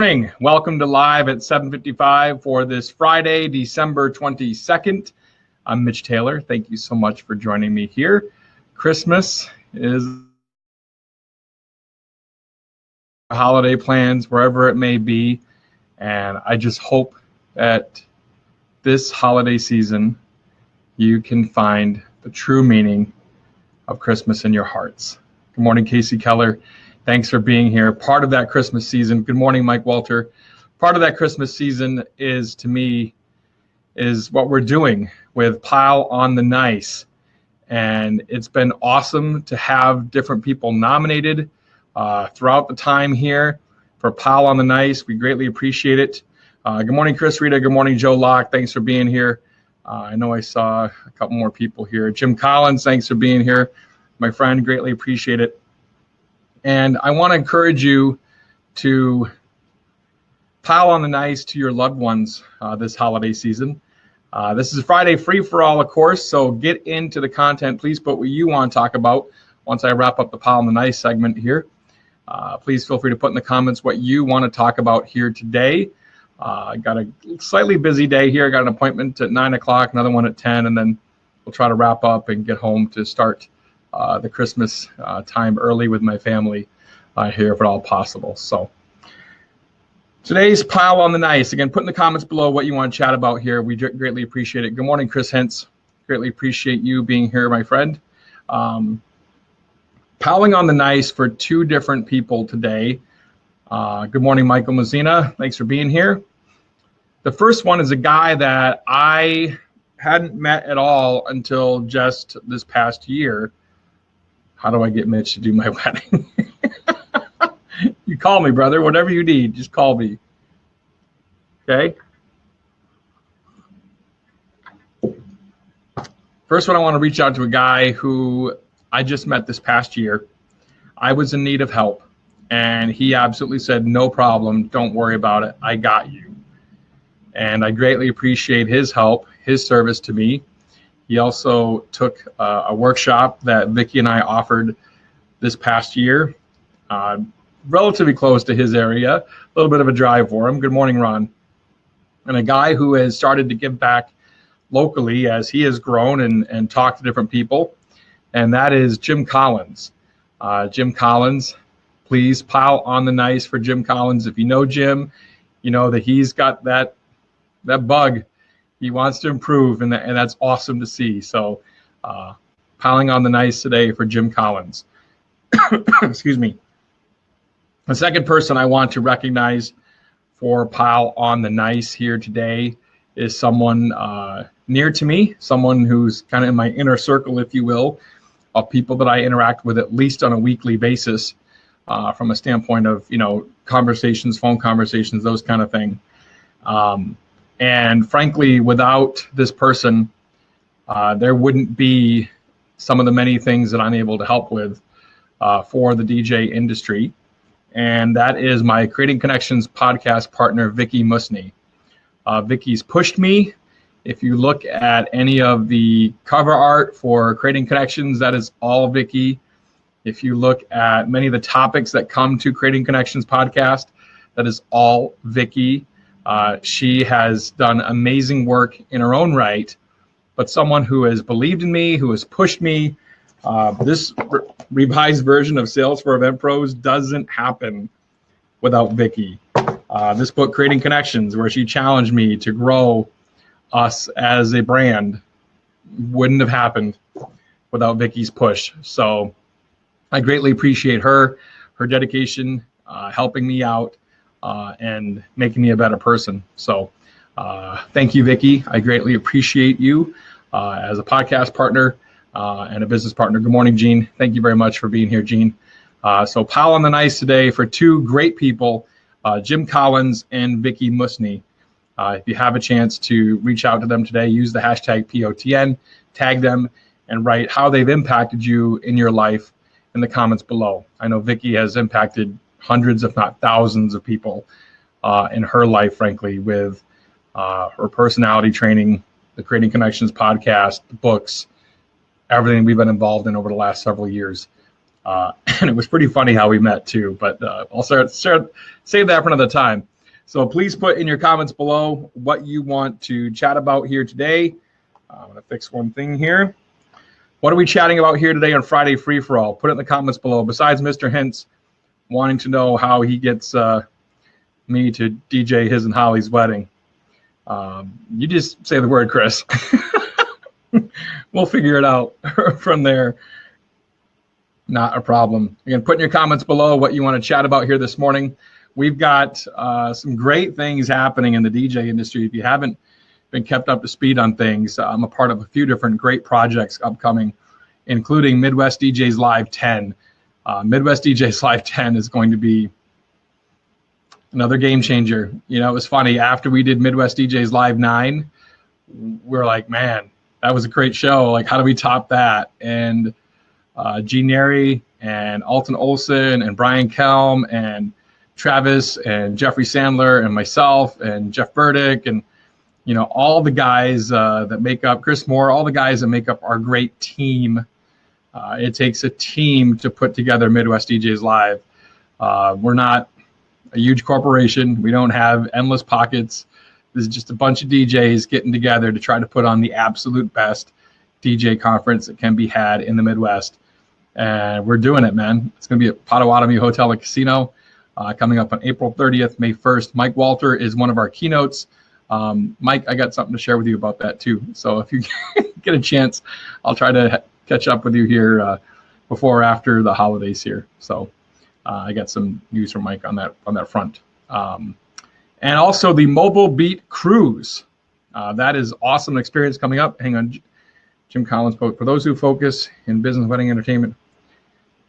Morning. Welcome to Live at 7:55 for this Friday, December 22nd. I'm Mitch Taylor. Thank you so much for joining me here. Christmas is holiday plans, wherever it may be, and I just hope that this holiday season you can find the true meaning of Christmas in your hearts. Good morning, Casey Keller. Thanks for being here. Part of that Christmas season. Good morning, Mike Walter. Part of that Christmas season is, to me, is what we're doing with Pile on the Nice. And it's been awesome to have different people nominated throughout the time here for Pile on the Nice. We greatly appreciate it. Good morning, Chris Rita. Good morning, Joe Locke. Thanks for being here. I know I saw a couple more people here. Jim Collins, thanks for being here. My friend, greatly appreciate it. And I want to encourage you to pile on the nice to your loved ones this holiday season. This is Friday free for all, of course, so get into the content. Please put what you want to talk about once I wrap up the Pile on the Nice segment here. Please feel free to put in the comments what you want to talk about here today. I got a slightly busy day here. I got an appointment at 9 o'clock, another one at 10, and then we'll try to wrap up and get home to start the Christmas time early with my family here if at all possible. So today's Pile on the Nice. Again, put in the comments below what you want to chat about here. We greatly appreciate it. Good morning, Chris Hentz. Greatly appreciate you being here, my friend. Piling on the Nice for two different people today. Good morning, Michael Mazzina. Thanks for being here. The first one is a guy that I hadn't met at all until just this past year. How do I get Mitch to do my wedding? You call me, brother. Whatever you need, just call me. Okay? First one, I want to reach out to a guy who I just met this past year. I was in need of help, and he absolutely said, no problem. Don't worry about it. I got you. And I greatly appreciate his help, his service to me. He also took a workshop that Vicki and I offered this past year, relatively close to his area, a little bit of a drive for him. Good morning, Ron. And a guy who has started to give back locally as he has grown and talked to different people, and that is Jim Collins. Jim Collins, please pile on the nice for Jim Collins. If you know Jim, you know that he's got that bug. He wants to improve, and that's awesome to see. So piling on the nice today for Jim Collins. Excuse me. The second person I want to recognize for Pile on the Nice here today is someone near to me, someone who's kind of in my inner circle, if you will, of people that I interact with at least on a weekly basis from a standpoint of, conversations, phone conversations, those kind of thing. And frankly, without this person, there wouldn't be some of the many things that I'm able to help with for the DJ industry. And that is my Creating Connections podcast partner, Vicki Musney. Vicki's pushed me. If you look at any of the cover art for Creating Connections, that is all Vicki. If you look at many of the topics that come to Creating Connections podcast, that is all Vicki. She has done amazing work in her own right, but someone who has believed in me, who has pushed me. This revised version of Sales for Event Pros doesn't happen without Vicki. This book, Creating Connections, where she challenged me to grow us as a brand, wouldn't have happened without Vicki's push. So I greatly appreciate her dedication, helping me out, and making me a better person. So thank you, Vicki. I greatly appreciate you as a podcast partner and a business partner. Good morning, Gene. Thank you very much for being here, Gene. So Pile on the Nice today for two great people, Jim Collins and Vicki Musney. If you have a chance to reach out to them today, use the hashtag POTN, tag them, and write how they've impacted you in your life in the comments below. I know Vicki has impacted hundreds, if not thousands, of people in her life, frankly, with her personality training, the Creating Connections podcast, the books, everything we've been involved in over the last several years. And it was pretty funny how we met too, but I'll save that for another time. So please put in your comments below what you want to chat about here today. I'm going to fix one thing here. What are we chatting about here today on Friday Free For All? Put it in the comments below. Besides Mr. Hintz wanting to know how he gets me to DJ his and Holly's wedding, you just say the word, Chris. We'll figure it out from there. Not a problem. Again, put in your comments below what you want to chat about here this morning. We've got some great things happening in the DJ industry. If you haven't been kept up to speed on things, I'm a part of a few different great projects upcoming, including Midwest DJs Live 10. Midwest DJs Live 10 is going to be another game changer. You know, it was funny. After we did Midwest DJs Live 9, we're like, man, that was a great show. Like, how do we top that? And G. Neri and Alton Olson and Brian Kelm and Travis and Jeffrey Sandler and myself and Jeff Burdick and, you know, all the guys that make up, Chris Moore, all the guys that make up our great team. It takes a team to put together Midwest DJs Live. We're not a huge corporation. We don't have endless pockets. This is just a bunch of DJs getting together to try to put on the absolute best DJ conference that can be had in the Midwest. And we're doing it, man. It's going to be at Potawatomi Hotel and Casino coming up on April 30th, May 1st. Mike Walter is one of our keynotes. Mike, I got something to share with you about that too. So if you get a chance, I'll try to catch up with you here before or after the holidays here. So I got some news from Mike on that front. And also the Mobile Beat Cruise. That is awesome experience coming up. Hang on, Jim Collins quote, for those who focus in business, wedding, entertainment,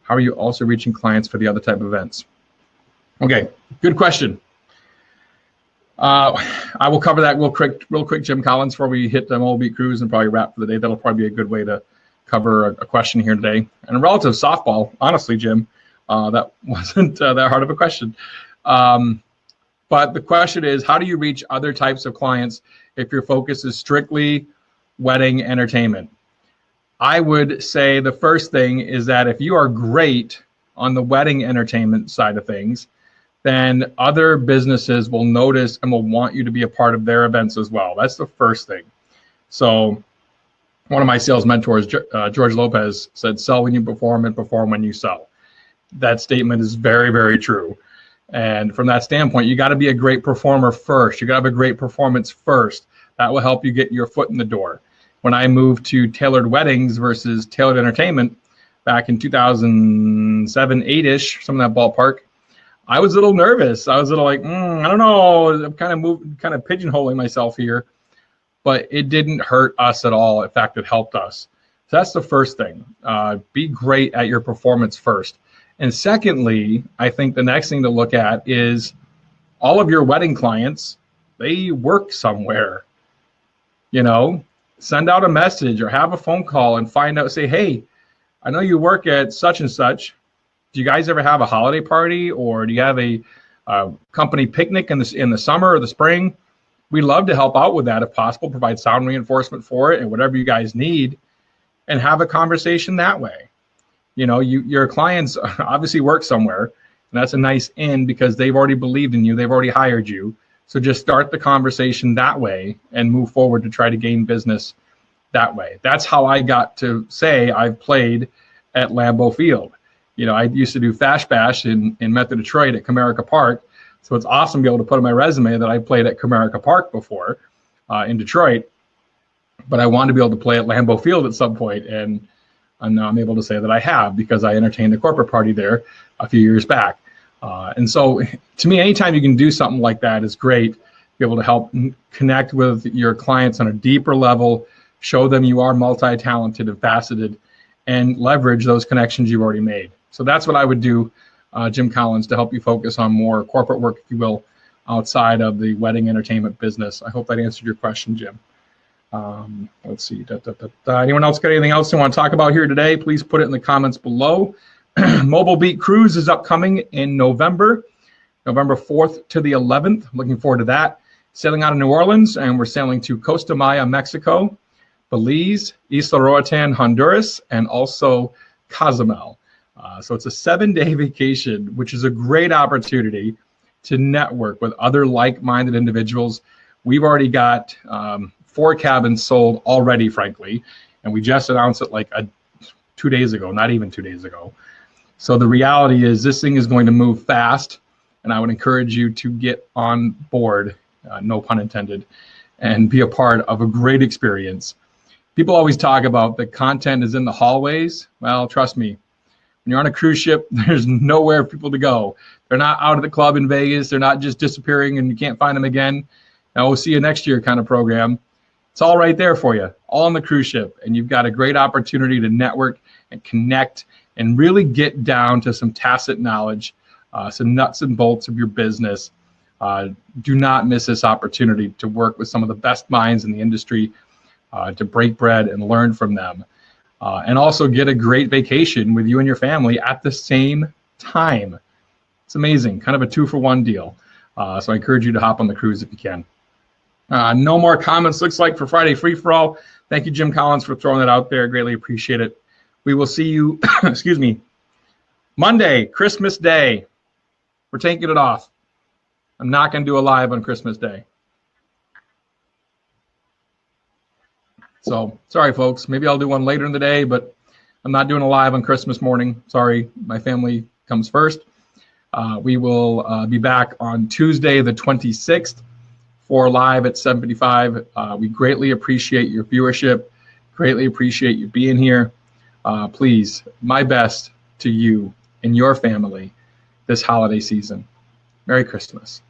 how are you also reaching clients for the other type of events? Okay, good question. I will cover that real quick, Jim Collins, before we hit the Mobile Beat Cruise and probably wrap for the day. That'll probably be a good way to cover a question here today. And relative softball, honestly, Jim, that wasn't that hard of a question. But the question is, how do you reach other types of clients if your focus is strictly wedding entertainment? I would say the first thing is that if you are great on the wedding entertainment side of things, then other businesses will notice and will want you to be a part of their events as well. That's the first thing. So one of my sales mentors, George Lopez, said, sell when you perform and perform when you sell. That statement is very, very true. And from that standpoint, you got to be a great performer first. You got to have a great performance first. That will help you get your foot in the door. When I moved to tailored weddings versus tailored entertainment back in 2007, 8-ish, some of that ballpark, I was a little nervous. I was a little like, I don't know. I'm kind of pigeonholing myself here, but it didn't hurt us at all. In fact, it helped us. So that's the first thing. Be great at your performance first. And secondly, I think the next thing to look at is all of your wedding clients, they work somewhere. You know, send out a message or have a phone call and find out, say, hey, I know you work at such and such. Do you guys ever have a holiday party, or do you have a company picnic in the summer or the spring? We'd love to help out with that if possible, provide sound reinforcement for it and whatever you guys need, and have a conversation that way. You know, your clients obviously work somewhere, and that's a nice in because they've already believed in you. They've already hired you. So just start the conversation that way and move forward to try to gain business that way. That's how I got to say I've played at Lambeau Field. You know, I used to do Fash Bash in Metro Detroit at Comerica Park. So it's awesome to be able to put on my resume that I played at Comerica Park before in Detroit. But I wanted to be able to play at Lambeau Field at some point, and now I'm able to say that I have because I entertained a corporate party there a few years back. And so to me, anytime you can do something like that is great. Be able to help connect with your clients on a deeper level, show them you are multi-talented and faceted, and leverage those connections you've already made. So that's what I would do, Jim Collins, to help you focus on more corporate work, if you will, outside of the wedding entertainment business. I hope that answered your question, Jim. Let's see. Anyone else got anything else they want to talk about here today? Please put it in the comments below. Mobile Beat Cruise is upcoming in November 4th to the 11th. Looking forward to that. Sailing out of New Orleans, and we're sailing to Costa Maya, Mexico, Belize, Isla Roatan, Honduras, and also Cozumel. So it's a 7-day vacation, which is a great opportunity to network with other like-minded individuals. We've already got 4 cabins sold already, frankly, and we just announced it like 2 days ago, not even 2 days ago. So the reality is this thing is going to move fast, and I would encourage you to get on board, no pun intended, and be a part of a great experience. People always talk about the content is in the hallways. Well, trust me, when you're on a cruise ship, there's nowhere for people to go. They're not out of the club in Vegas. They're not just disappearing and you can't find them again. Now we'll see you next year kind of program. It's all right there for you, all on the cruise ship. And you've got a great opportunity to network and connect and really get down to some tacit knowledge, some nuts and bolts of your business. Do not miss this opportunity to work with some of the best minds in the industry, to break bread and learn from them. And also get a great vacation with you and your family at the same time. It's amazing, kind of a 2-for-1 deal. So I encourage you to hop on the cruise if you can. No more comments, looks like, for Friday Free For All. Thank you, Jim Collins, for throwing that out there. Greatly appreciate it. We will see you, excuse me, Monday, Christmas Day. We're taking it off. I'm not going to do a live on Christmas Day. So sorry, folks. Maybe I'll do one later in the day, but I'm not doing a live on Christmas morning. Sorry, my family comes first. We will be back on Tuesday, the 26th, for live at 7:55. We greatly appreciate your viewership. Greatly appreciate you being here. Please, my best to you and your family this holiday season. Merry Christmas.